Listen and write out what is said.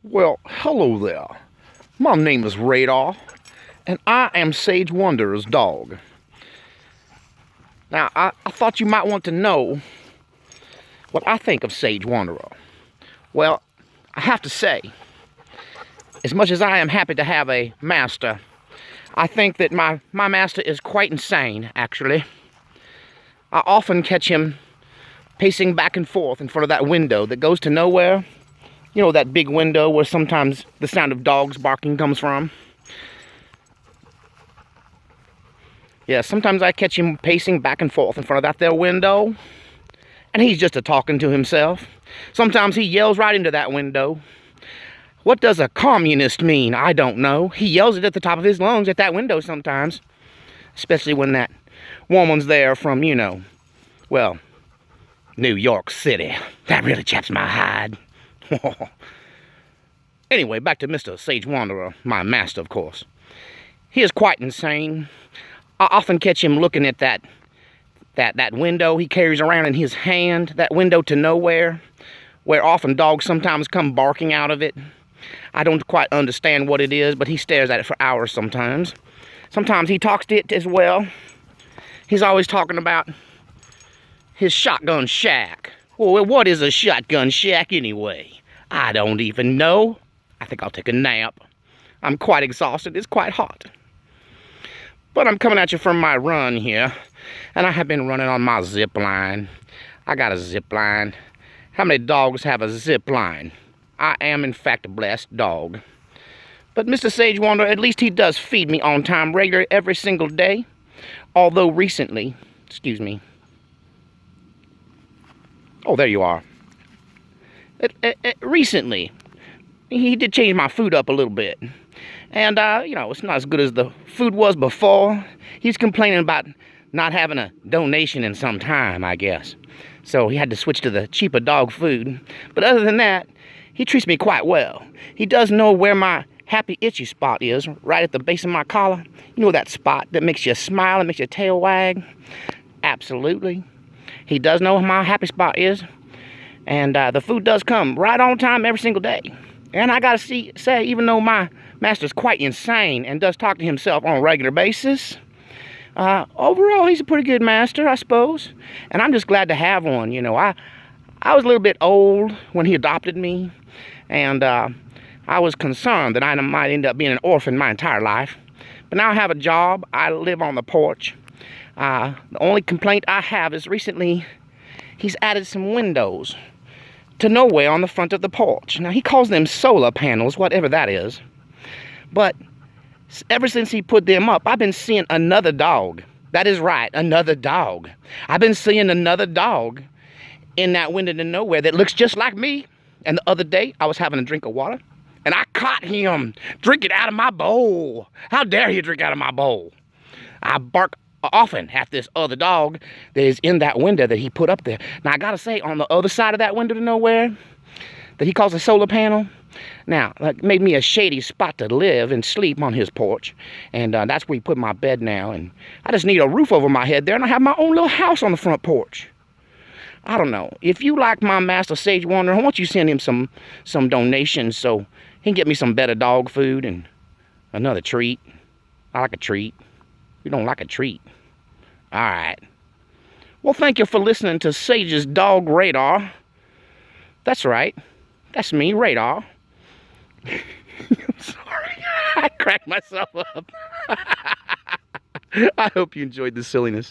Well, hello there. My name is Radar, and I am Sage Wanderer's dog. Now, I thought you might want to know what I think of Sage Wanderer. Well, I have to say, as much as I am happy to have a master, I think that my master is quite insane, actually. I often catch him pacing back and forth in front of that window that goes to nowhere. You know, that big window where sometimes the sound of dogs barking comes from. Yeah, sometimes I catch him pacing back and forth in front of that there window, and he's just a-talking to himself. Sometimes he yells right into that window. What does a communist mean? I don't know. He yells it at the top of his lungs at that window sometimes, especially when that woman's there from, you know, well, New York City. That really chaps my hide. Anyway, back to Mr. Sage Wanderer, my master, of course. He is quite insane. I often catch him looking at that window he carries around in his hand, that window to nowhere, where often dogs sometimes come barking out of it. I don't quite understand what it is, but he stares at it for hours sometimes. Sometimes he talks to it as well. He's always talking about his shotgun shack. Well, what is a shotgun shack anyway? I don't even know. I think I'll take a nap. I'm quite exhausted. It's quite hot. But I'm coming at you from my run here, and I have been running on my zip line. I got a zip line. How many dogs have a zip line? I am, in fact, a blessed dog. But Mr. Sage Wanderer, at least he does feed me on time regular every single day. Although recently, excuse me. Oh, there you are. Recently, he did change my food up a little bit. And, you know, it's not as good as the food was before. He's complaining about not having a donation in some time, I guess. So he had to switch to the cheaper dog food. But other than that, he treats me quite well. He does know where my happy itchy spot is, right at the base of my collar. You know that spot that makes you smile and makes your tail wag? Absolutely. He does know where my happy spot is. And the food does come right on time every single day. And I gotta say, even though my master's quite insane and does talk to himself on a regular basis, overall he's a pretty good master, I suppose. And I'm just glad to have one. You know, I was a little bit old when he adopted me, and I was concerned that I might end up being an orphan my entire life. But now I have a job. I live on the porch. The only complaint I have is recently he's added some windows to nowhere on the front of the porch. Now, he calls them solar panels, whatever that is. But ever since he put them up, I've been seeing another dog. That is right, another dog. I've been seeing another dog in that window to nowhere that looks just like me. And the other day, I was having a drink of water, and I caught him drinking out of my bowl. How dare he drink out of my bowl? I bark often at this other dog that is in that window that he put up there. Now, I gotta say, on the other side of that window to nowhere, that he calls a solar panel, now, that made me a shady spot to live and sleep on his porch. And that's where he put my bed now. And I just need a roof over my head there, and I have my own little house on the front porch. I don't know. If you like my master Sage Wanderer, why don't you send him some donations so he can get me some better dog food and another treat. I like a treat. You don't like a treat. All right. Well, thank you for listening to Sage's Dog Radar. That's right. That's me, Radar. I'm sorry. I cracked myself up. I hope you enjoyed the silliness.